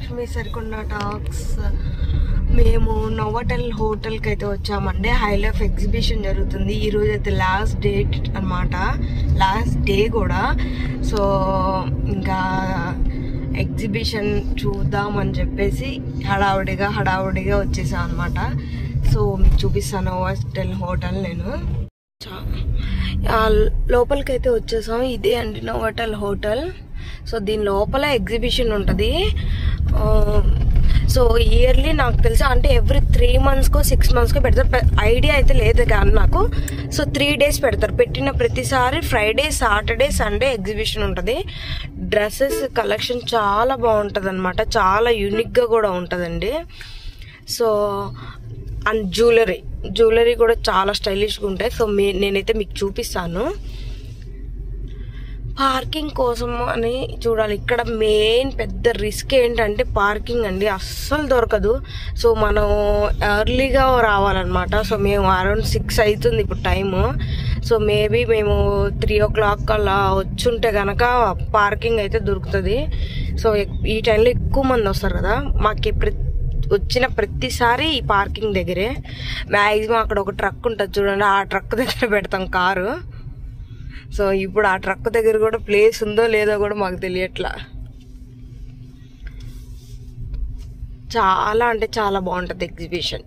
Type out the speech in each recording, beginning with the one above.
Lakshmi Sarikonda talks. మేము Novotel హోటల్కి అయితే వచ్చామండి. హై లైఫ్ ఎగ్జిబిషన్ జరుగుతుంది ఈరోజు అయితే, లాస్ట్ డేట్ అనమాట, లాస్ట్ డే కూడా. సో ఇంకా ఎగ్జిబిషన్ చూద్దామని చెప్పేసి హడావుడిగా వచ్చేసాం అనమాట. సో మీకు చూపిస్తాను నోవాటెల్ హోటల్. నేను లోపలికైతే వచ్చేసాం. ఇదే అండి నోవాటెల్ హోటల్. సో దీని లోపల ఎగ్జిబిషన్ ఉంటుంది. సో ఇయర్లీ నాకు తెలిసి అంటే ఎవ్రీ 3 monthsకో 6 monthsకో పెడతారు. ఐడియా అయితే లేదు కానీ నాకు. సో 3 days పెడతారు. పెట్టిన ప్రతిసారి ఫ్రైడే, సాటర్డే, సండే ఎగ్జిబిషన్ ఉంటుంది. డ్రెస్సెస్ కలెక్షన్ చాలా బాగుంటుంది అనమాట, చాలా యూనిక్గా కూడా ఉంటుందండి. సో అండ్ జ్యువెలరీ కూడా చాలా స్టైలిష్గా ఉంటాయి. సో నేనైతే మీకు చూపిస్తాను. పార్కింగ్ కోసం అని చూడాలి. ఇక్కడ మెయిన్ పెద్ద రిస్క్ ఏంటంటే పార్కింగ్ అండి, అస్సలు దొరకదు. సో మనం ఎర్లీగా రావాలన్నమాట. సో మేము అరౌండ్ 6 అవుతుంది ఇప్పుడు టైము. సో మేబీ మేము 3 o'clock అలా వచ్చుంటే కనుక పార్కింగ్ అయితే దొరుకుతుంది. సో ఈ టైంలో ఎక్కువ మంది వస్తారు కదా. మాకు వచ్చిన ప్రతిసారి ఈ పార్కింగ్ దగ్గరే మ్యాక్సిమం. అక్కడ ఒక ట్రక్ ఉంటుంది చూడండి, ఆ ట్రక్ దగ్గర పెడతాం కారు. సో ఇప్పుడు ఆ ట్రక్ దగ్గర కూడా ప్లేస్ ఉందో లేదో కూడా మాకు తెలియట్లా. చాలా అంటే చాలా బాగుంటుంది ఎగ్జిబిషన్.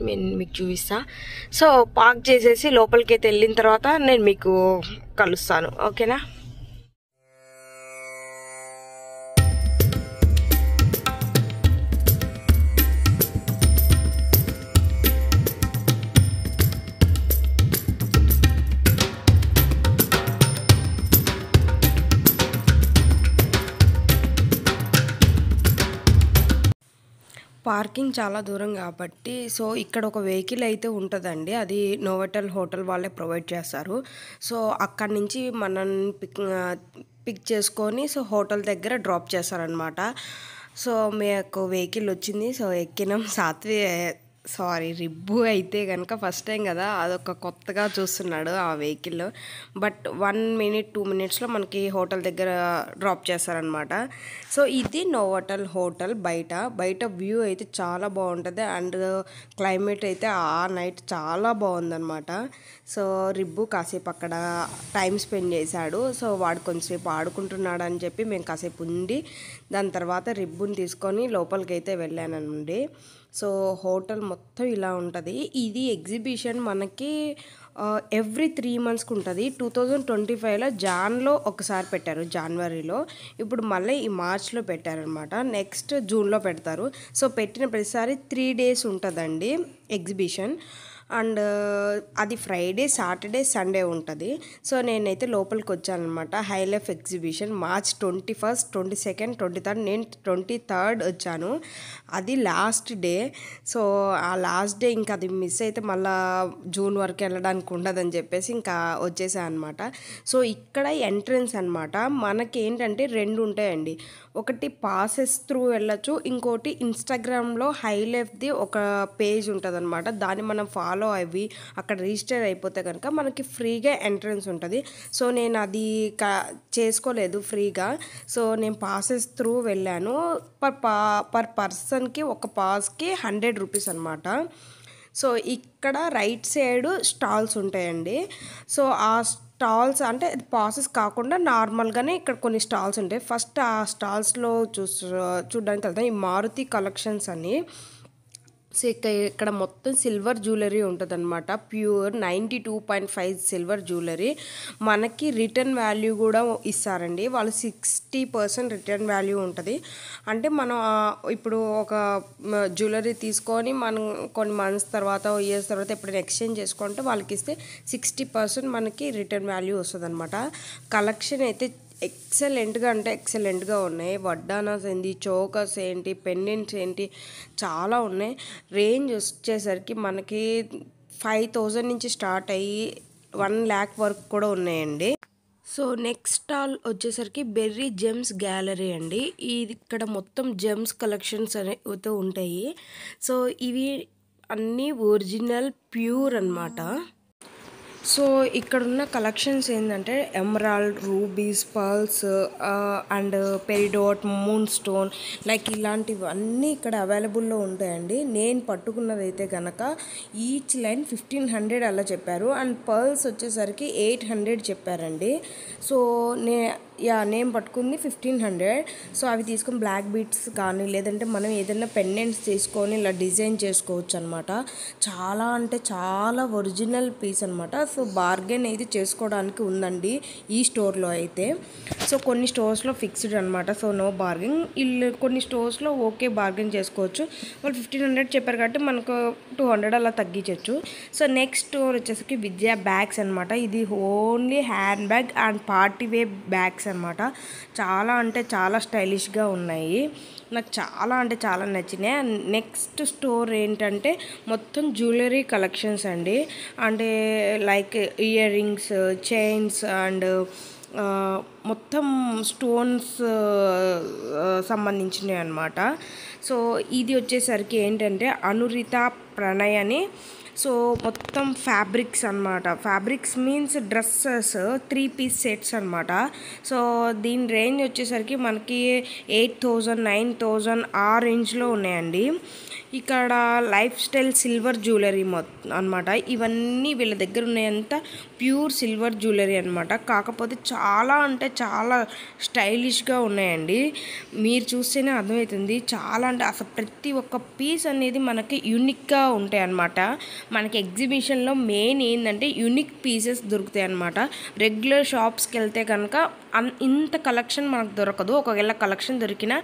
నేను మీకు చూపిస్తా. సో పార్క్ చేసేసి లోపలికి అయితే వెళ్ళిన తర్వాత నేను మీకు కలుస్తాను, ఓకేనా? పార్కింగ్ చాలా దూరం కాబట్టి సో ఇక్కడ ఒక వెహికల్ అయితే ఉంటుందండి. అది నోవాటెల్ హోటల్ వాళ్ళే ప్రొవైడ్ చేస్తారు. సో అక్కడి నుంచి మనల్ని పిక్ చేసుకొని సో హోటల్ దగ్గర డ్రాప్ చేస్తారనమాట. సో మీకు వెహికల్ వచ్చింది. సో ఎక్కినాం. రిబ్బు అయితే కనుక ఫస్ట్ టైం కదా, అదొక కొత్తగా చూస్తున్నాడు ఆ వెహికల్. బట్ 1 minute 2 minutesలో మనకి హోటల్ దగ్గర డ్రాప్ చేస్తారనమాట. సో ఇది నోవాటెల్ హోటల్. బయట వ్యూ అయితే చాలా బాగుంటుంది. అండ్ క్లైమేట్ అయితే ఆ నైట్ చాలా బాగుందన్నమాట. సో రిబ్బు కాసేపు అక్కడ టైం స్పెండ్ చేశాడు. సో వాడు కొంచెంసేపు ఆడుకుంటున్నాడు అని చెప్పి మేము కాసేపు ఉండి దాని తర్వాత రిబ్బుని తీసుకొని లోపలికి అయితే వెళ్ళానండి. సో హోటల్ మొత్తం ఇలా ఉంటుంది. ఇది ఎగ్జిబిషన్ మనకి ఎవ్రీ 3 monthsకి ఉంటుంది. 2025లో జాన్లో ఒకసారి పెట్టారు, జనవరిలో. ఇప్పుడు మళ్ళీ ఈ మార్చ్లో పెట్టారనమాట. నెక్స్ట్ జూన్లో పెడతారు. సో పెట్టిన ప్రతిసారి 3 days ఉంటుందండి ఎగ్జిబిషన్. అండ్ అది ఫ్రైడే, సాటర్డే, సండే ఉంటుంది. సో నేనైతే లోపలికి వచ్చానమాట. High life exhibition March 21st, 22nd, 23rd. నేను 23rd వచ్చాను. అది లాస్ట్ డే. సో ఆ లాస్ట్ డే ఇంకా అది మిస్ అయితే మళ్ళీ జూన్ వరకు వెళ్ళడానికి ఉండదని చెప్పేసి ఇంకా వచ్చేసాను అనమాట. సో ఇక్కడ ఎంట్రన్స్ అనమాట. మనకి ఏంటంటే 2 ఉంటాయండి. ఒకటి పాసెస్ త్రూ వెళ్ళచ్చు, ఇంకోటి ఇన్స్టాగ్రామ్లో హై లైఫ్ది ఒక పేజ్ ఉంటుంది అనమాట. దాన్ని మనం ఫాలో అవి అక్కడ రిజిస్టర్ అయిపోతే కనుక మనకి ఫ్రీగా ఎంట్రన్స్ ఉంటుంది. సో నేను అది చేసుకోలేదు ఫ్రీగా. సో నేను పాసెస్ త్రూ వెళ్ళాను. పర్ పర్సన్కి ఒక పాస్కి 100 rupees అనమాట. సో ఇక్కడ రైట్ సైడ్ స్టాల్స్ ఉంటాయండి. సో ఆ స్టాల్స్ అంటే పాసెస్ కాకుండా నార్మల్గానే ఇక్కడ కొన్ని స్టాల్స్ ఉంటాయి. ఫస్ట్ ఆ స్టాల్స్లో చూడడానికి వెళ్తాం. ఈ మారుతి కలెక్షన్స్ అని. సో ఇక్కడ మొత్తం సిల్వర్ జ్యువెలరీ ఉంటుంది అనమాట. Pure 92.5 silver jewellery. మనకి రిటర్న్ వాల్యూ కూడా ఇస్తారండి వాళ్ళు. 60% రిటర్న్ వాల్యూ ఉంటుంది. అంటే మనం ఇప్పుడు ఒక జ్యువెలరీ తీసుకొని మనం కొన్ని మంత్స్ తర్వాత, ఇయర్స్ తర్వాత ఎప్పుడైనా ఎక్స్చేంజ్ చేసుకుంటే వాళ్ళకి ఇస్తే 60% మనకి రిటర్న్ వాల్యూ వస్తుంది అనమాట. కలెక్షన్ అయితే ఎక్సలెంట్గా ఉన్నాయి. వడ్డానాస్ ఏంటి, చోకర్స్ ఏంటి, పెండెంట్స్ ఏంటి, చాలా ఉన్నాయి. రేంజ్ వచ్చేసరికి మనకి 5,000 నుంచి స్టార్ట్ అయ్యి 1 lakh వరకు కూడా ఉన్నాయండి. సో నెక్స్ట్ స్టాల్ వచ్చేసరికి బెర్రీ జెమ్స్ గ్యాలరీ అండి. ఇది ఇక్కడ మొత్తం జెమ్స్ కలెక్షన్స్ అనేవి ఉంటాయి. సో ఇవి అన్నీ ఒరిజినల్ ప్యూర్ అన్నమాట. సో ఇక్కడున్న కలెక్షన్స్ ఏంటంటే emerald, rubies, pearls and peridot, moon stone like ఇలాంటివన్నీ ఇక్కడ అవైలబుల్లో ఉంటాయండి. నేను పట్టుకున్నది అయితే కనుక ఈచ్ లైన్ 1500 అలా చెప్పారు అండ్ పర్ల్స్ వచ్చేసరికి 800 చెప్పారండి. సో నేను పట్టుకుంది 1500. సో అవి తీసుకొని బ్లాక్ బీట్స్ కానీ లేదంటే మనం ఏదైనా పెండెంట్స్ తీసుకొని ఇలా డిజైన్ చేసుకోవచ్చు అనమాట. చాలా అంటే చాలా ఒరిజినల్ పీస్ అనమాట. సో బార్గెన్ అయితే చేసుకోవడానికి ఉందండి ఈ స్టోర్లో అయితే. సో కొన్ని స్టోర్స్లో ఫిక్స్డ్ అనమాట, సో నో బార్గెన్. కొన్ని స్టోర్స్లో ఓకే బార్గెన్ చేసుకోవచ్చు. వాళ్ళు 1500 చెప్పారు కాబట్టి మనకు 200 అలా తగ్గించవచ్చు. సో నెక్స్ట్ స్టోర్ వచ్చేసరికి విద్యా బ్యాగ్స్ అనమాట. ఇది only hand bag and party wear bags అనమాట. చాలా అంటే చాలా స్టైలిష్గా ఉన్నాయి. నాకు చాలా అంటే చాలా నచ్చినాయి. నెక్స్ట్ స్టోర్ ఏంటంటే మొత్తం జ్యువెలరీ కలెక్షన్స్ అండి. అంటే like ear rings, chains and మొత్తం స్టోన్స్ సంబంధించినవి అనమాట. సో ఇది వచ్చేసరికి ఏంటంటే అనురిత ప్రణయ్ అని. సో మొత్తం ఫ్యాబ్రిక్స్ అనమాట. Fabrics means dresses 3 piece sets అనమాట. సో దీని రేంజ్ వచ్చేసరికి మనకి 8000, 9000 ఆ రేంజ్లో ఉన్నాయండి. ఇక్కడ లైఫ్ స్టైల్ సిల్వర్ జ్యువెలరీ అనమాట. ఇవన్నీ వీళ్ళ దగ్గర ఉన్నాయంతా ప్యూర్ సిల్వర్ జ్యువెలరీ అనమాట. కాకపోతే చాలా అంటే చాలా స్టైలిష్గా ఉన్నాయండి. మీరు చూస్తేనే అర్థమవుతుంది. చాలా అంటే అసలు ప్రతి ఒక్క పీస్ అనేది మనకి యూనిక్గా ఉంటాయి అన్నమాట. మనకి ఎగ్జిబిషన్లో మెయిన్ ఏంటంటే యూనిక్ పీసెస్ దొరుకుతాయి అన్నమాట. రెగ్యులర్ షాప్స్కి వెళ్తే కనుక ఇంత కలెక్షన్ మనకు దొరకదు. ఒకవేళ కలెక్షన్ దొరికినా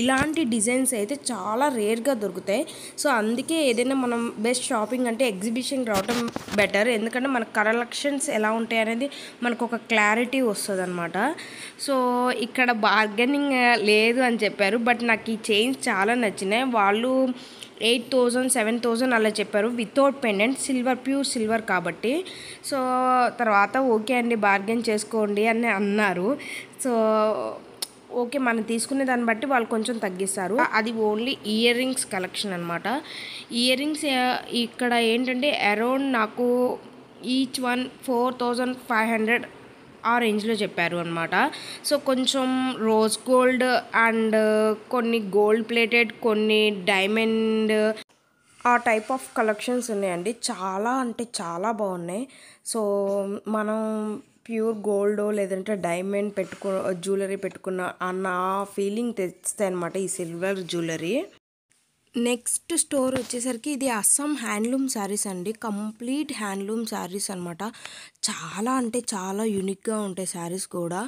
ఇలాంటి డిజైన్స్ అయితే చాలా రేర్గా దొరుకుతాయి. సో అందుకే ఏదైనా మనం బెస్ట్ షాపింగ్ అంటే ఎగ్జిబిషన్ రావటం బెటర్. ఎందుకంటే మన కలెక్షన్స్ ఎలా ఉంటాయి అనేది మనకు ఒక క్లారిటీ వస్తుంది అనమాట. సో ఇక్కడ బార్గెనింగ్ లేదు అని చెప్పారు, బట్ నాకు ఈ చైన్స్ చాలా నచ్చినాయి. వాళ్ళు 8000, 7000 అలా చెప్పారు without pendant, silver, pure silver కాబట్టి. సో తర్వాత ఓకే అండి బార్గెన్ చేసుకోండి అని అన్నారు. సో ఓకే, మనం తీసుకునే దాన్ని బట్టి వాళ్ళు కొంచెం తగ్గిస్తారు. అది ఓన్లీ ఇయర్ రింగ్స్ కలెక్షన్ అనమాట. ఇయర్ రింగ్స్ ఇక్కడ ఏంటంటే అరౌండ్ నాకు ఈచ్ వన్ 4500 ఆ రేంజ్లో చెప్పారు అనమాట. సో కొంచెం రోజ్ గోల్డ్ అండ్ కొన్ని గోల్డ్ ప్లేటెడ్, కొన్ని డైమండ్ ఆ టైప్ ఆఫ్ కలెక్షన్స్ ఉన్నాయండి. చాలా అంటే చాలా బాగున్నాయి. సో మనం ప్యూర్ గోల్డ్ లేదంటే డైమండ్ జ్యువెలరీ పెట్టుకున్న అన్న ఫీలింగ్ తెస్తాయి అనమాట ఈ సిల్వర్ జ్యువెలరీ. నెక్స్ట్ స్టోర్ వచ్చేసరికి ఇది అస్సాం హ్యాండ్లూమ్ శారీస్ అండి. కంప్లీట్ హ్యాండ్లూమ్ శారీస్ అనమాట. చాలా అంటే చాలా యూనిక్గా ఉంటాయి శారీస్ కూడా,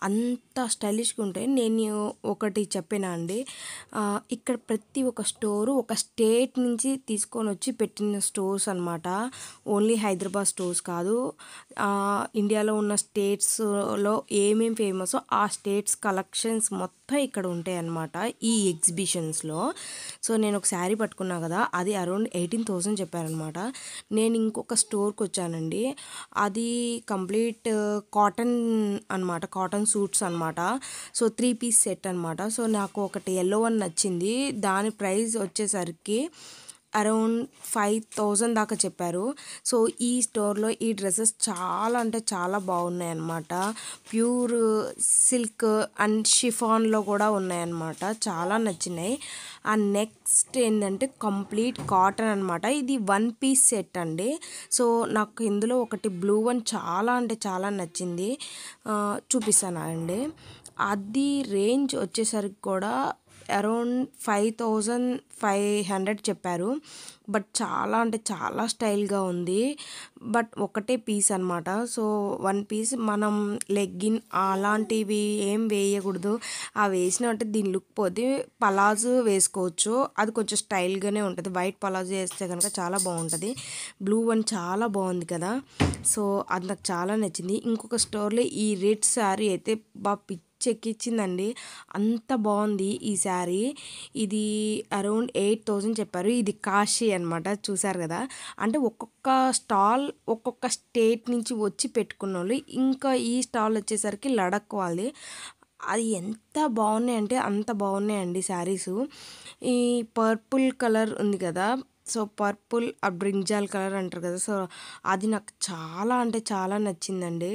అంత స్టైలిష్గా ఉంటాయి. నేను ఒకటి చెప్పినా అండి, ఇక్కడ ప్రతి ఒక్క స్టోరు ఒక స్టేట్ నుంచి తీసుకొని వచ్చి పెట్టిన స్టోర్స్ అనమాట. ఓన్లీ హైదరాబాద్ స్టోర్స్ కాదు, ఇండియాలో ఉన్న స్టేట్స్లో ఏమేమి ఫేమస్ ఆ స్టేట్స్ కలెక్షన్స్ మొత్తం ఇక్కడ ఉంటాయి అన్నమాట ఈ ఎగ్జిబిషన్స్లో. సో నేను ఒక శారీ పట్టుకున్నా కదా, అది అరౌండ్ 18,000 చెప్పారనమాట. నేను ఇంకొక స్టోర్కి వచ్చానండి, అది కంప్లీట్ కాటన్ అనమాట, కాటన్ సూట్స్ అనమాట. సో 3 పీస్ సెట్ అనమాట. సో నాకు ఒకటి ఎల్లో వన్ నచ్చింది, దాని ప్రైస్ వచ్చేసరికి అరౌండ్ 5000 దాకా చెప్పారు. సో ఈ స్టోర్లో ఈ డ్రెస్సెస్ చాలా అంటే చాలా బాగున్నాయి అన్నమాట. ప్యూర్ సిల్క్ అండ్ షిఫాన్లో కూడా ఉన్నాయన్నమాట. చాలా నచ్చినాయి. అండ్ నెక్స్ట్ ఏంటంటే కంప్లీట్ కాటన్ అనమాట. ఇది 1 పీస్ సెట్ అండి. సో నాకు ఇందులో ఒకటి బ్లూ వన్ చాలా అంటే చాలా నచ్చింది, చూపిస్తాను అండి. అది రేంజ్ వచ్చేసరికి కూడా అరౌండ్ 5500 చెప్పారు. బట్ చాలా అంటే చాలా స్టైల్గా ఉంది. బట్ ఒకటే పీస్ అనమాట. సో 1 పీస్ మనం లెగ్గిన్ అలాంటివి ఏం వేయకూడదు. ఆ వేసినట్టు దీని లుక్ పోతే పలాజో వేసుకోవచ్చు, అది కొంచెం స్టైల్గానే ఉంటుంది. వైట్ పలాజో వేస్తే కనుక చాలా బాగుంటుంది. బ్లూ వన్ చాలా బాగుంది కదా, సో అది నాకు చాలా నచ్చింది. ఇంకొక స్టోర్లో ఈ రెడ్ శారీ అయితే చెక్కిచ్చిందండి, అంత బాగుంది ఈ శారీ. ఇది అరౌండ్ 8000 చెప్పారు. ఇది కాశీ అనమాట, చూసారు కదా. అంటే ఒక్కొక్క స్టాల్ ఒక్కొక్క స్టేట్ నుంచి వచ్చి పెట్టుకున్న వాళ్ళు. ఇంకా ఈ స్టాల్ వచ్చేసరికి లడక్ వాళ్ళది. అది ఎంత బాగున్నాయి అంటే అంత బాగున్నాయండి శారీసు. ఈ పర్పుల్ కలర్ ఉంది కదా, సో పర్పుల్ ఆ బ్రింజాల్ కలర్ అంటారు కదా, సో అది నాకు చాలా అంటే చాలా నచ్చిందండి.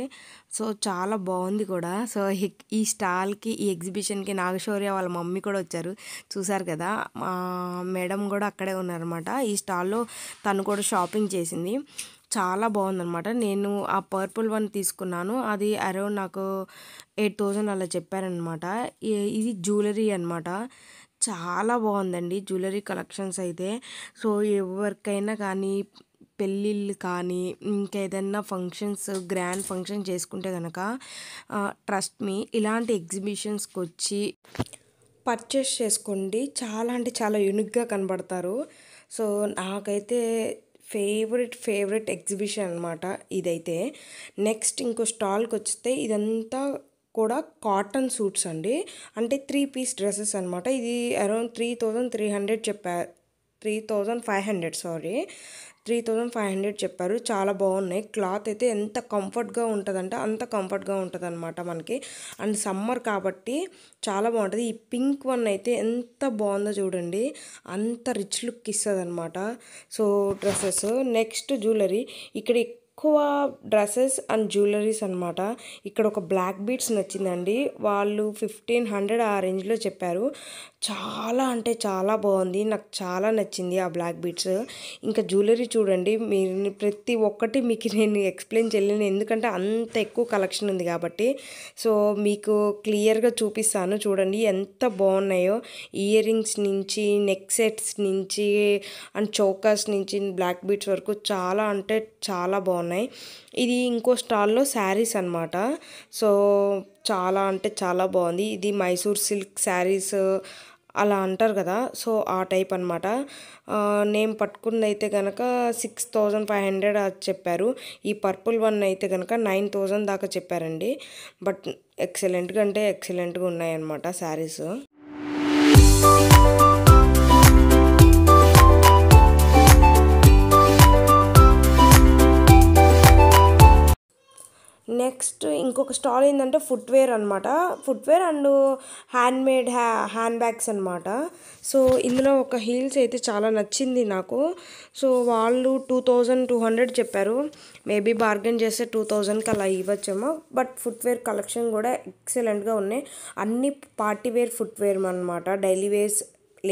సో చాలా బాగుంది కూడా. సో ఈ స్టాల్కి, ఈ ఎగ్జిబిషన్కి నాగశౌర్య వాళ్ళ మమ్మీ కూడా వచ్చారు, చూసారు కదా. మా మేడం కూడా అక్కడే ఉన్నారనమాట. ఈ స్టాల్లో తను కూడా షాపింగ్ చేసింది. చాలా బాగుందనమాట. నేను ఆ పర్పుల్ వన్ తీసుకున్నాను, అది అరౌండ్ నాకు 8000 అలా చెప్పారనమాట. ఇది జ్యువెలరీ అనమాట. చాలా బాగుందండి జ్యువెలరీ కలెక్షన్స్ అయితే. సో ఎవరికైనా కానీ పెళ్ళిళ్ళు కానీ ఇంకేదన్నా ఫంక్షన్స్, గ్రాండ్ ఫంక్షన్ చేసుకుంటే కనుక ట్రస్ట్ మీ ఇలాంటి ఎగ్జిబిషన్స్కి వచ్చి పర్చేస్ చేసుకోండి. చాలా అంటే చాలా యూనిక్గా కనబడతారు. సో నాకైతే ఫేవరెట్ ఎగ్జిబిషన్ అనమాట ఇదైతే. నెక్స్ట్ ఇంకో స్టాల్కి వస్తే ఇదంతా కూడా కాటన్ సూట్స్ అండి. అంటే 3 పీస్ డ్రెస్సెస్ అనమాట. ఇది అరౌండ్ 3300 చెప్పారు, 3500 సారీ, 3500 చెప్పారు. చాలా బాగున్నాయి. క్లాత్ అయితే ఎంత కంఫర్ట్గా ఉంటుందంటే అంత కంఫర్ట్గా ఉంటుంది అనమాట మనకి. అండ్ సమ్మర్ కాబట్టి చాలా బాగుంటుంది. ఈ పింక్ వన్ అయితే ఎంత బాగుందో చూడండి, అంత రిచ్ లుక్ ఇస్తుంది అనమాట. So dresses. Next jewellery. ఇక్కడ ఎక్కువ డ్రెస్సెస్ అండ్ జ్యువెలరీస్ అనమాట. ఇక్కడ ఒక బ్లాక్ బీడ్స్ నచ్చిందండి, వాళ్ళు 1500 ఆ రేంజ్లో చెప్పారు. చాలా అంటే చాలా బాగుంది, నాకు చాలా నచ్చింది ఆ బ్లాక్ బీడ్స్. ఇంకా జ్యువెలరీ చూడండి, మీరు ప్రతి ఒక్కటి మీకు నేను ఎక్స్ప్లెయిన్ చేయలేను, ఎందుకంటే అంత ఎక్కువ కలెక్షన్ ఉంది కాబట్టి. సో మీకు క్లియర్గా చూపిస్తాను చూడండి ఎంత బాగున్నాయో. ఇయర్ రింగ్స్ నుంచి, నెక్ సెట్స్ నుంచి అండ్ చోకర్స్ నుంచి బ్లాక్ బీడ్స్ వరకు చాలా అంటే చాలా బాగున్నాయి. ఇది ఇంకో స్టాల్లో శారీస్ అనమాట. సో చాలా అంటే చాలా బాగుంది. ఇది మైసూర్ సిల్క్ శారీస్ అలా అంటారు కదా, సో ఆ టైప్ అనమాట. నేను పట్టుకున్నది అయితే కనుక 6500 అది చెప్పారు. ఈ పర్పుల్ వన్ అయితే కనుక 9000 దాకా చెప్పారండి. బట్ ఎక్సలెంట్గా అంటే ఎక్సలెంట్గా ఉన్నాయన్నమాట శారీస్. నెక్స్ట్ ఇంకొక స్టాల్ ఏంటంటే ఫుట్వేర్ అనమాట. Footwear and handmade hand bags అనమాట. సో ఇందులో ఒక హీల్స్ అయితే చాలా నచ్చింది నాకు. సో వాళ్ళు 2200 చెప్పారు. మేబీ బార్గెన్ చేస్తే 2000కి అలా ఇవ్వచ్చేమో. బట్ ఫుట్వేర్ కలెక్షన్ కూడా ఎక్సలెంట్గా ఉన్నాయి. అన్ని పార్టీ వేర్ ఫుట్వేర్ అనమాట, డైలీ వేర్స్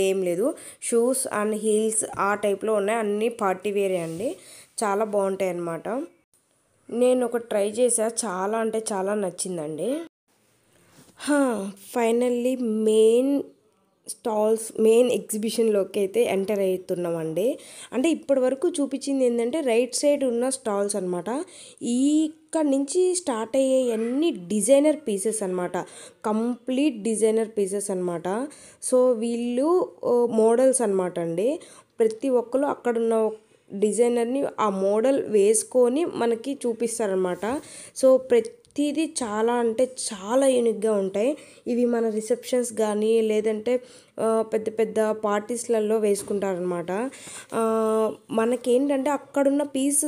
ఏం లేదు. షూస్ అండ్ హీల్స్ ఆ టైప్లో ఉన్నాయి, అన్నీ పార్టీ వేరే అండి. చాలా బాగుంటాయి అన్నమాట. నేను ఒక ట్రై చేసా, చాలా అంటే చాలా నచ్చిందండి. ఫైనల్లీ మెయిన్ ఎగ్జిబిషన్లోకి అయితే ఎంటర్ అవుతున్నామండి. అంటే ఇప్పటి వరకు చూపించింది ఏంటంటే రైట్ సైడ్ ఉన్న స్టాల్స్ అనమాట. ఇక్కడ నుంచి స్టార్ట్ అయ్యే అన్ని డిజైనర్ పీసెస్ అనమాట, కంప్లీట్ డిజైనర్ పీసెస్ అనమాట. సో వీళ్ళు మోడల్స్ అనమాట అండి. ప్రతి ఒక్కరు అక్కడున్న డిజైనర్ని ఆ మోడల్ వేసుకొని మనకి చూపిస్తారనమాట. సో ప్రతిదీ చాలా అంటే చాలా యూనిక్గా ఉంటాయి. ఇవి మన రిసెప్షన్స్ కానీ లేదంటే పెద్ద పెద్ద పార్టీస్లలో వేసుకుంటారనమాట. మనకేంటంటే అక్కడున్న పీస్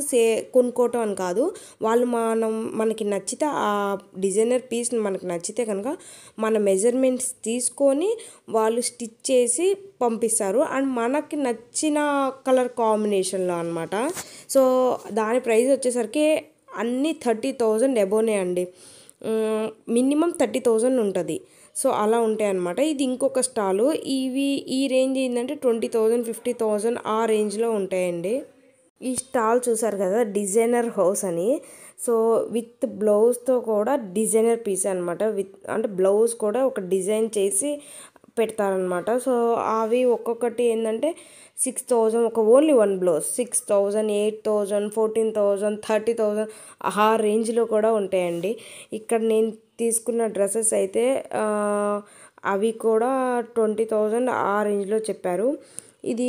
కొనుక్కోవటం అని కాదు, వాళ్ళు మనకి నచ్చితే ఆ డిజైనర్ పీస్ని మనకు నచ్చితే కనుక మన మెజర్మెంట్స్ తీసుకొని వాళ్ళు స్టిచ్ చేసి పంపిస్తారు. అండ్ మనకి నచ్చిన కలర్ కాంబినేషన్లో అనమాట. సో దాని ప్రైస్ వచ్చేసరికి అన్నీ 30,000 ఎబోనే అండి. మినిమం 30,000 ఉంటుంది. సో అలా ఉంటాయి అన్నమాట. ఇది ఇంకొక స్టాలు. ఈ రేంజ్ ఏంటంటే 20,000 50,000 ఆ రేంజ్లో ఉంటాయండి. ఈ స్టాల్ చూసారు కదా, డిజైనర్ హౌస్ అని. సో విత్ బ్లౌజ్తో కూడా డిజైనర్ పీస్ అనమాట. అంటే బ్లౌజ్ కూడా ఒక డిజైన్ చేసి పెడతారనమాట. సో అవి ఒక్కొక్కటి ఏంటంటే 6000, ఒక ఓన్లీ వన్ బ్లౌజ్ 6000, 8000, 14,000, 30,000 ఆ రేంజ్లో కూడా ఉంటాయండి. ఇక్కడ నేను తీసుకున్న డ్రెస్సెస్ అయితే అవి కూడా 20,000 ఆ రేంజ్లో చెప్పారు. ఇది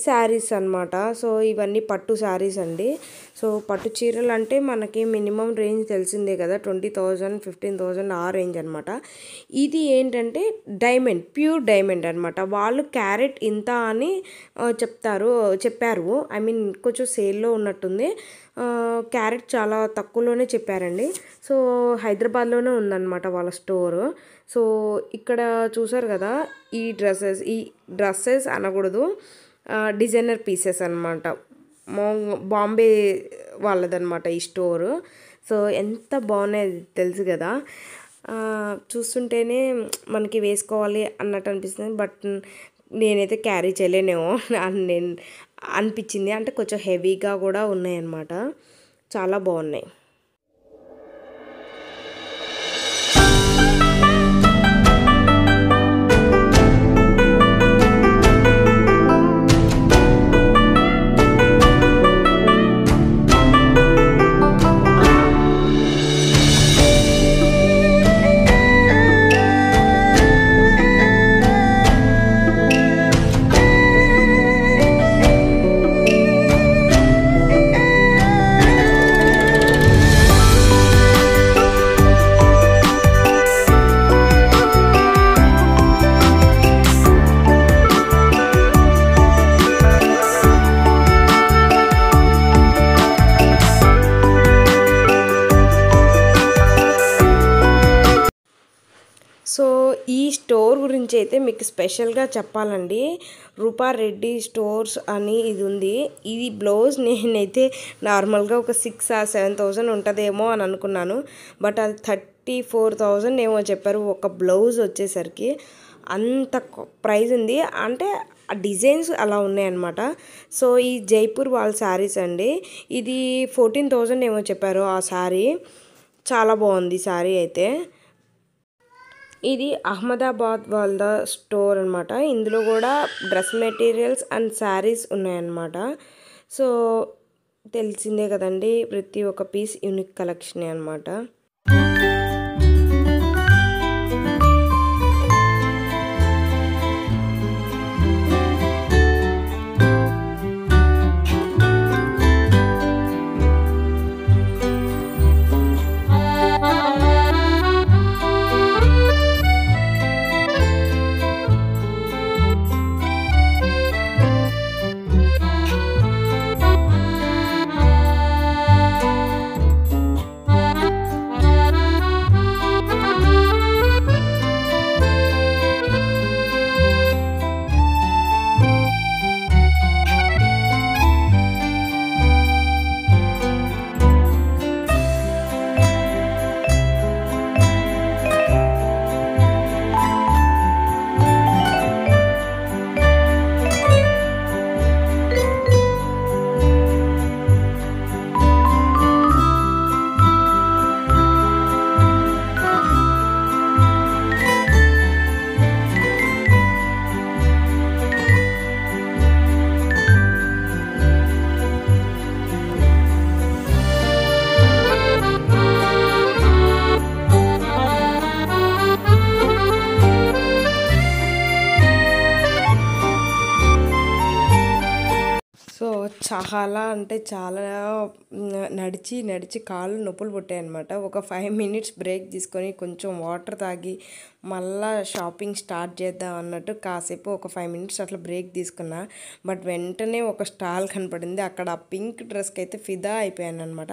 శారీస్ అనమాట. సో ఇవన్నీ పట్టు శారీస్ అండి. సో పట్టు చీరలు అంటే మనకి మినిమం రేంజ్ తెలిసిందే కదా, 20,000 15,000 ఆ రేంజ్ అనమాట. ఇది ఏంటంటే డైమండ్, ప్యూర్ డైమండ్ అనమాట. వాళ్ళు క్యారెట్ ఇంత అని చెప్పారు. ఐ మీన్ కొంచెం సేల్లో ఉన్నట్టుంది. క్యారెట్ చాలా తక్కువలోనే చెప్పారండి. సో హైదరాబాద్లోనే ఉందన్నమాట వాళ్ళ స్టోరు. సో ఇక్కడ చూసారు కదా, ఈ డ్రెస్సెస్ అనకూడదు, డిజైనర్ పీసెస్ అనమాట. బాంబే వాళ్ళదనమాట ఈ స్టోరు. సో ఎంత బాగున్నాయి తెలుసు కదా. చూస్తుంటేనే మనకి వేసుకోవాలి అన్నట్టు అనిపిస్తుంది. బట్ నేనైతే క్యారీ చేయలేనేమో నేను అనిపించింది. అంటే కొంచెం హెవీగా కూడా ఉన్నాయన్నమాట. చాలా బాగున్నాయి. సో ఈ స్టోర్ గురించి అయితే మీకు స్పెషల్గా చెప్పాలండి. రూపారెడ్డి స్టోర్స్ అని ఇది ఉంది. ఇది బ్లౌజ్ నేనైతే నార్మల్గా ఒక 6,000 or 7,000 ఉంటుందేమో అని అనుకున్నాను. బట్ అది 34,000 ఏమో చెప్పారు ఒక బ్లౌజ్ వచ్చేసరికి. అంత ప్రైస్ ఉంది. అంటే ఆ డిజైన్స్ అలా ఉన్నాయన్నమాట. సో ఈ జైపూర్ వాళ్ళ శారీస్ అండి. ఇది 14,000 ఏమో చెప్పారు ఆ శారీ. చాలా బాగుంది శారీ అయితే. ఇది అహ్మదాబాద్ వాళ్ళ స్టోర్ అనమాట. ఇందులో కూడా డ్రెస్ మెటీరియల్స్ అండ్ శారీస్ ఉన్నాయన్నమాట. సో తెలిసిందే కదండి, ప్రతి ఒక్క పీస్ యూనిక్ కలెక్షనే అనమాట. సో చాలా అంటే చాలా నడిచి కాళ్ళు నొప్పులు పుట్టాయన్నమాట. ఒక 5 minutes బ్రేక్ తీసుకొని కొంచెం వాటర్ తాగి మళ్ళా షాపింగ్ స్టార్ట్ చేద్దాం అన్నట్టు కాసేపు ఒక 5 minutes అట్లా బ్రేక్ తీసుకున్నా. బట్ వెంటనే ఒక స్టాల్ కనపడింది. అక్కడ ఆ పింక్ డ్రెస్కి అయితే ఫిదా అయిపోయాను అనమాట.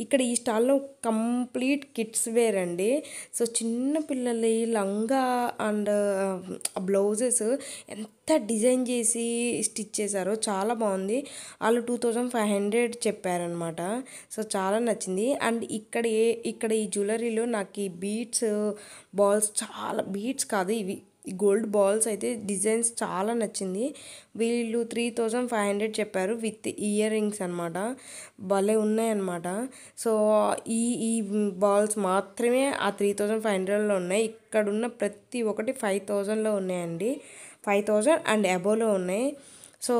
ఇక్కడ ఈ స్టాల్లో కంప్లీట్ కిడ్స్ వేర్ అండి. సో చిన్న పిల్లలు లంగా అండ్ బ్లౌజెస్ ఎంత డిజైన్ చేసి స్టిచ్ చేశారో చాలా బాగుంది. వాళ్ళు 2,500 చెప్పారనమాట. సో చాలా నచ్చింది. అండ్ ఇక్కడ ఈ జ్యువెలరీలో నాకు ఈ బీడ్స్ బాల్స్, చాలా బీడ్స్ కాదు ఇవి గోల్డ్ బాల్స్ అయితే డిజైన్స్ చాలా నచ్చింది. వీళ్ళు 3,500 చెప్పారు విత్ ఇయర్ రింగ్స్ అనమాట. భలే ఉన్నాయన్నమాట. సో ఈ బాల్స్ మాత్రమే ఆ 3,500లో ఉన్నాయి. ఇక్కడున్న ప్రతి ఒక్కటి 5,000లో ఉన్నాయండి. 5,000 అండ్ అబోవ్లో ఉన్నాయి. సో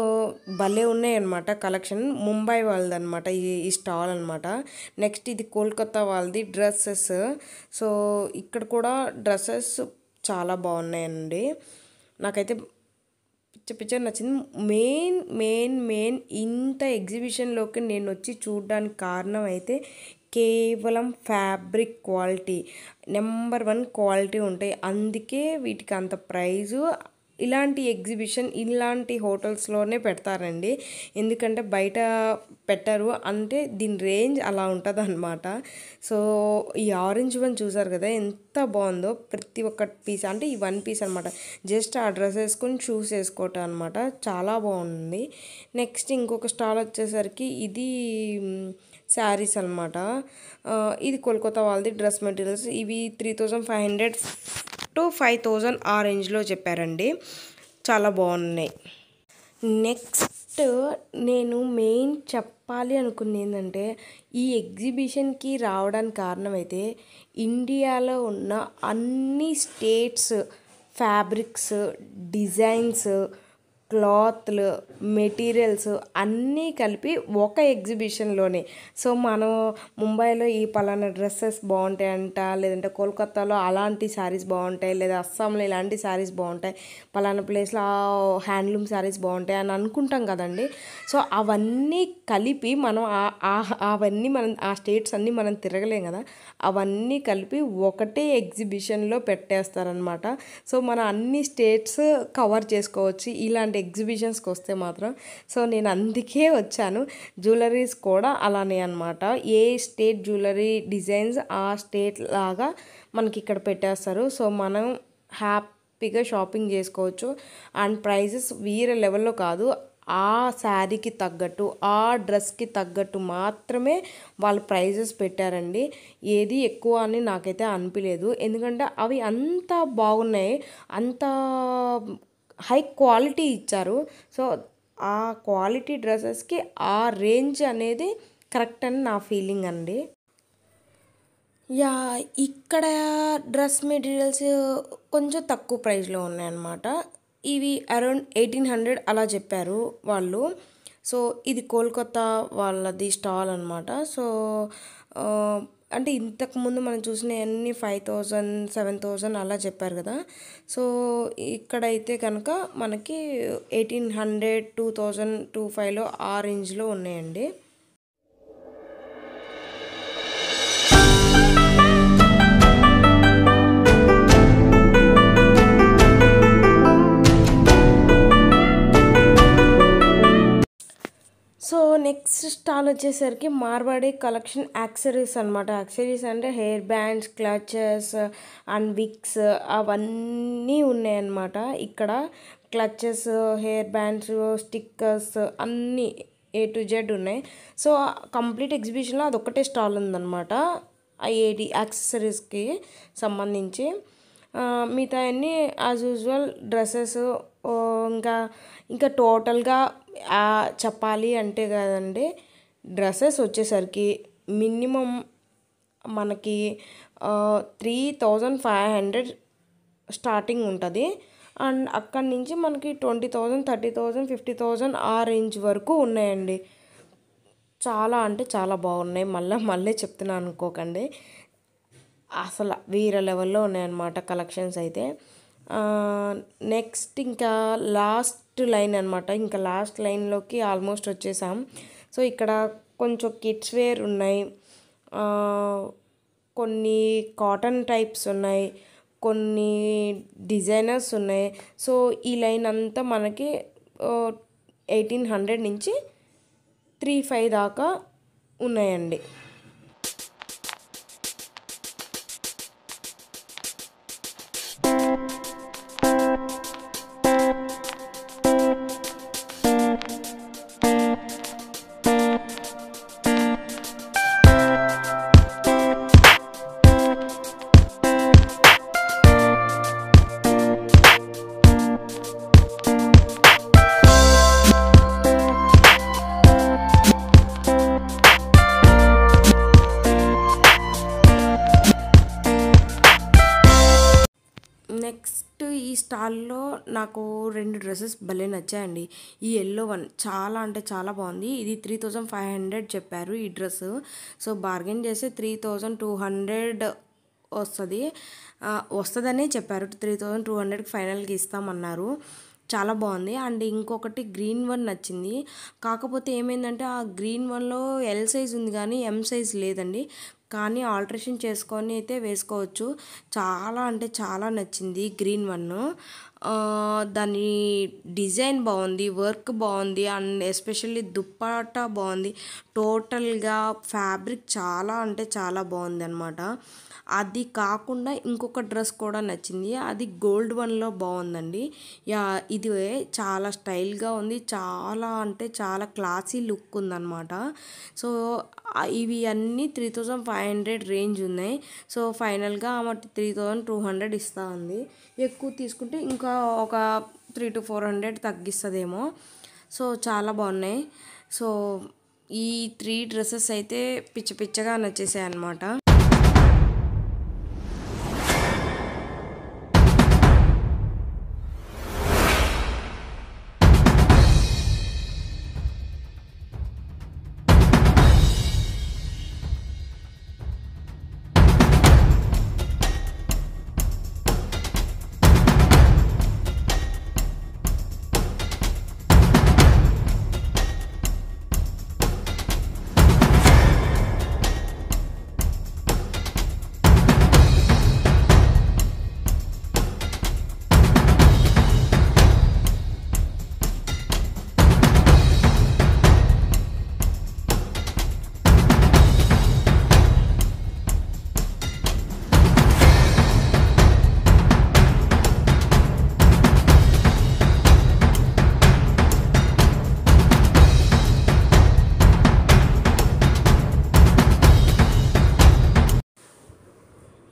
భలే ఉన్నాయి అనమాట కలెక్షన్. ముంబై వాళ్ళది అనమాట ఈ స్టాల్ అనమాట. నెక్స్ట్ ఇది కోల్కతా వాళ్ళది డ్రెస్సెస్. సో ఇక్కడ కూడా డ్రెస్సెస్ చాలా బాగున్నాయండి. నాకైతే పిచ్చ నచ్చింది. మెయిన్ ఇంత ఎగ్జిబిషన్లోకి నేను వచ్చి చూడడానికి కారణం అయితే కేవలం ఫ్యాబ్రిక్ క్వాలిటీ, నెంబర్ 1 క్వాలిటీ ఉంటాయి. అందుకే వీటికి అంత ప్రైజు. ఇలాంటి ఎగ్జిబిషన్ ఇలాంటి హోటల్స్లోనే పెడతారండి. ఎందుకంటే బయట పెట్టరు, అంటే దీని రేంజ్ అలా ఉంటుంది అనమాట. సో ఈ ఆరెంజ్ వన్ చూసారు కదా ఎంత బాగుందో, ప్రతి ఒక్క పీస్ అంటే ఈ వన్ పీస్ అనమాట, జస్ట్ ఆ డ్రెస్ వేసుకొని షూస్ వేసుకోవటం అనమాట, చాలా బాగుంది. నెక్స్ట్ ఇంకొక స్టాల్ వచ్చేసరికి ఇది శారీస్ అనమాట. ఇది కోల్కతా వాళ్ళది డ్రెస్ మెటీరియల్స్. ఇవి 3500 to 5000 ఆ రేంజ్లో చెప్పారండి, చాలా బాగున్నాయి. నెక్స్ట్ నేను మెయిన్ చెప్పాలి అనుకుంది ఏంటంటే, ఈ ఎగ్జిబిషన్కి రావడానికి కారణమైతే ఇండియాలో ఉన్న అన్ని స్టేట్స్ ఫ్యాబ్రిక్స్, డిజైన్స్, క్లాత్లు, మెటీరియల్స్ అన్నీ కలిపి ఒక ఎగ్జిబిషన్లోనే. సో మనం ముంబైలో ఈ పలానా డ్రెస్సెస్ బాగుంటాయంట, లేదంటే కోల్కతాలో అలాంటి శారీస్ బాగుంటాయి, లేదా అస్సాంలో ఇలాంటి శారీస్ బాగుంటాయి, పలానా ప్లేస్లో హ్యాండ్లూమ్ శారీస్ బాగుంటాయి అని అనుకుంటాం కదండి. సో అవన్నీ కలిపి మనం అవన్నీ మనం ఆ స్టేట్స్ అన్నీ మనం తిరగలేం కదా, అవన్నీ కలిపి ఒకటే ఎగ్జిబిషన్లో పెట్టేస్తారనమాట. సో మనం అన్ని స్టేట్స్ కవర్ చేసుకోవచ్చు ఇలాంటి ఎగ్జిబిషన్స్కి వస్తే మాత్రం. సో నేను అందుకే వచ్చాను. జ్యువెలరీస్ కూడా అలానే అనమాట, ఏ స్టేట్ జ్యువెలరీ డిజైన్స్ ఆ స్టేట్ లాగా మనకి ఇక్కడ పెట్టేస్తారు. సో మనం హ్యాపీగా షాపింగ్ చేసుకోవచ్చు. అండ్ ప్రైజెస్ వేరే లెవెల్లో కాదు, ఆ శారీకి తగ్గట్టు ఆ డ్రెస్కి తగ్గట్టు మాత్రమే వాళ్ళు ప్రైజెస్ పెట్టారండి. ఏది ఎక్కువ అని నాకైతే అనిపించలేదు, ఎందుకంటే అవి అంత బాగున్నాయి, అంత హై క్వాలిటీ ఇచ్చారు. సో ఆ క్వాలిటీ డ్రెస్సెస్కి ఆ రేంజ్ అనేది కరెక్ట్ అని నా ఫీలింగ్ అండి. ఇక్కడ డ్రెస్ మెటీరియల్స్ కొంచెం తక్కువ ప్రైస్లో ఉన్నాయన్నమాట. ఇవి అరౌండ్ 1800 అలా చెప్పారు వాళ్ళు. సో ఇది కోల్కతా వాళ్ళది స్టాల్ అనమాట. సో అంటే ఇంతకుముందు మనం చూసినవన్నీ 5000 7000 అలా చెప్పారు కదా. సో ఇక్కడైతే కనుక మనకి 1800 2025లో ఆ రేంజ్లో ఉన్నాయండి. సో నెక్స్ట్ స్టాల్ వచ్చేసరికి మార్వాడి కలెక్షన్ యాక్సరీస్ అనమాట. యాక్సరీస్ అంటే hair bands, clutches and wigs అవన్నీ ఉన్నాయన్నమాట. ఇక్కడ క్లచెస్, హెయిర్ బ్యాండ్స్, స్టిక్కర్స్ అన్నీ A to Z ఉన్నాయి. సో కంప్లీట్ ఎగ్జిబిషన్లో అదొక్కటే స్టాల్ ఉందన్నమాట, ఐఏడి యాక్సెసరీస్కి సంబంధించి. మిగతా అన్నీ యాజ్ యూజువల్ డ్రెస్సెస్. ఇంకా ఇంకా టోటల్గా చెప్పాలి అంటే కదండి, డ్రెస్సెస్ వచ్చేసరికి మినిమం మనకి 3500 స్టార్టింగ్ ఉంటుంది. అండ్ అక్కడి నుంచి మనకి 20,000 30,000 50,000 ఆ రేంజ్ వరకు ఉన్నాయండి. చాలా అంటే చాలా బాగున్నాయి, మళ్ళీ చెప్తున్నాను అనుకోకండి, అసలు వేరే లెవెల్లో ఉన్నాయన్నమాట కలెక్షన్స్ అయితే. నెక్స్ట్ ఇంకా లాస్ట్ లైన్ అనమాట, ఇంకా లాస్ట్ లైన్లోకి ఆల్మోస్ట్ వచ్చేసాం. సో ఇక్కడ కొంచెం కిడ్స్ వేర్ ఉన్నాయి, కొన్ని కాటన్ టైప్స్ ఉన్నాయి, కొన్ని డిజైనర్స్ ఉన్నాయి. సో ఈ లైన్ అంతా మనకి 1800 నుంచి 35 దాకా ఉన్నాయండి. నెక్స్ట్ ఈ స్టాల్లో నాకు 2 డ్రెస్సెస్ భలే నచ్చాయండి. ఈ ఎల్లో వన్ చాలా అంటే చాలా బాగుంది. ఇది 3500 చెప్పారు ఈ డ్రెస్. సో బార్గెన్ చేస్తే 3200 వస్తుందనే చెప్పారు. 3200కి ఫైనల్కి ఇస్తామన్నారు. చాలా బాగుంది. అండ్ ఇంకొకటి గ్రీన్ వన్ నచ్చింది. కాకపోతే ఏమైందంటే ఆ గ్రీన్ వన్లో ఎల్ సైజ్ ఉంది కానీ ఎం సైజ్ లేదండి. కానీ ఆల్టరేషన్ చేసుకొని అయితే వేసుకోవచ్చు. చాలా అంటే చాలా నచ్చింది గ్రీన్ వన్. దాని డిజైన్ బాగుంది, వర్క్ బాగుంది, అండ్ ఎస్పెషల్లీ దుప్పట్టా బాగుంది. టోటల్గా ఫ్యాబ్రిక్ చాలా అంటే చాలా బాగుంది అనమాట. అది కాకుండా ఇంకొక డ్రెస్ కూడా నచ్చింది, అది గోల్డ్ వన్లో బాగుందండి. ఇది చాలా స్టైల్గా ఉంది, చాలా అంటే చాలా క్లాసీ లుక్ ఉందన్నమాట. సో ఇవి అన్నీ 3500 రేంజ్ ఉన్నాయి. సో ఫైనల్గా ఆమె 3200 ఇస్తా ఉంది. ఎక్కువ తీసుకుంటే ఇంకా ఒక 300 to 400 తగ్గిస్తుందేమో. సో చాలా బాగున్నాయి. సో ఈ 3 డ్రెస్సెస్ అయితే పిచ్చగా నచ్చేసాయి అన్నమాట.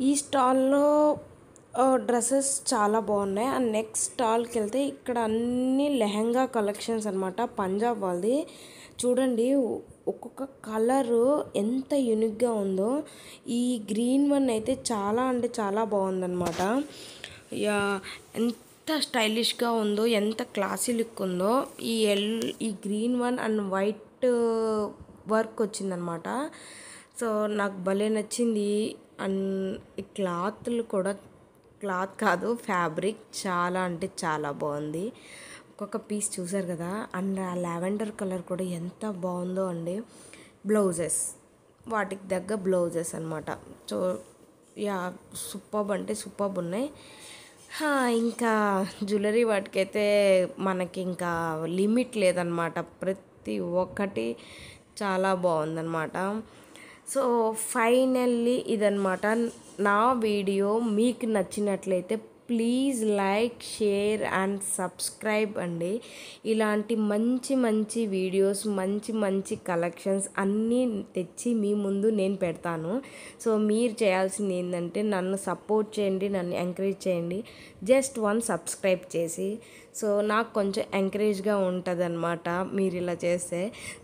ఈ స్టాల్లో డ్రెస్సెస్ చాలా బాగున్నాయి. అండ్ నెక్స్ట్ స్టాల్కి వెళ్తే ఇక్కడ అన్ని లెహంగా కలెక్షన్స్ అనమాట, పంజాబ్ వాళ్ళది. చూడండి ఒక్కొక్క కలరు ఎంత యూనిక్గా ఉందో. ఈ గ్రీన్ వన్ అయితే చాలా అంటే చాలా బాగుందన్నమాట. ఎంత స్టైలిష్గా ఉందో, ఎంత క్లాసీ లుక్ ఉందో. ఈ green one and white work వచ్చిందనమాట. సో నాకు భలే నచ్చింది. అండ్ ఈ క్లాత్లు కూడా, క్లాత్ కాదు ఫ్యాబ్రిక్, చాలా అంటే చాలా బాగుంది. ఒక్కొక్క పీస్ చూసారు కదా. అండ్ ఆ లావెండర్ కలర్ కూడా ఎంత బాగుందో అండి. బ్లౌజెస్, వాటికి తగ్గ బ్లౌజెస్ అనమాట. సో సూపర్బ్ అంటే సూపర్బ్ ఉన్నాయి. ఇంకా జ్యువెలరీ వాటికైతే మనకి ఇంకా లిమిట్ లేదనమాట. ప్రతి ఒక్కటి చాలా బాగుందన్నమాట. సో ఫైనల్లీ ఇదన్నమాట నా వీడియో. మీకు నచ్చినట్లయితే please like, share and subscribe అండి. ఇలాంటి మంచి మంచి వీడియోస్, మంచి మంచి కలెక్షన్స్ అన్నీ తెచ్చి మీ ముందు నేను పెడతాను. సో మీరు చేయాల్సింది ఏంటంటే నన్ను సపోర్ట్ చేయండి, నన్ను ఎంకరేజ్ చేయండి. జస్ట్ సబ్స్క్రైబ్ చేసి, సో నాకు కొంచెం ఎంకరేజ్గా ఉంటుంది అనమాట మీరు ఇలా చేస్తే.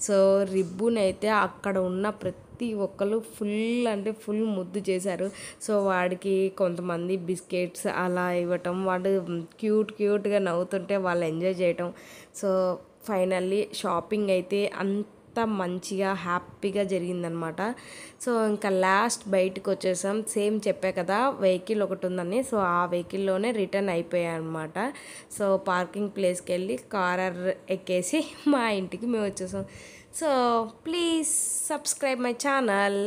సో రిబ్బునైతే అక్కడ ఉన్న ప్రతి ఒక్కరు ఫుల్ అంటే ఫుల్ ముద్దు చేశారు. సో వాడికి కొంతమంది బిస్కెట్స్ అలా ఇవ్వటం, వాడు క్యూట్గా నవ్వుతుంటే వాళ్ళు ఎంజాయ్ చేయటం. సో ఫైనల్లీ షాపింగ్ అయితే అంత మంచిగా హ్యాపీగా జరిగిందనమాట. సో ఇంకా లాస్ట్ బయటకు వచ్చేసాం. సేమ్ చెప్పా కదా వెహికల్ ఒకటి ఉందని. సో ఆ వెహికల్లోనే రిటర్న్ అయిపోయాయి అనమాట. సో పార్కింగ్ ప్లేస్కి వెళ్ళి కార్ ఎక్కేసి మా ఇంటికి మేము వచ్చేసాం. So please subscribe my channel.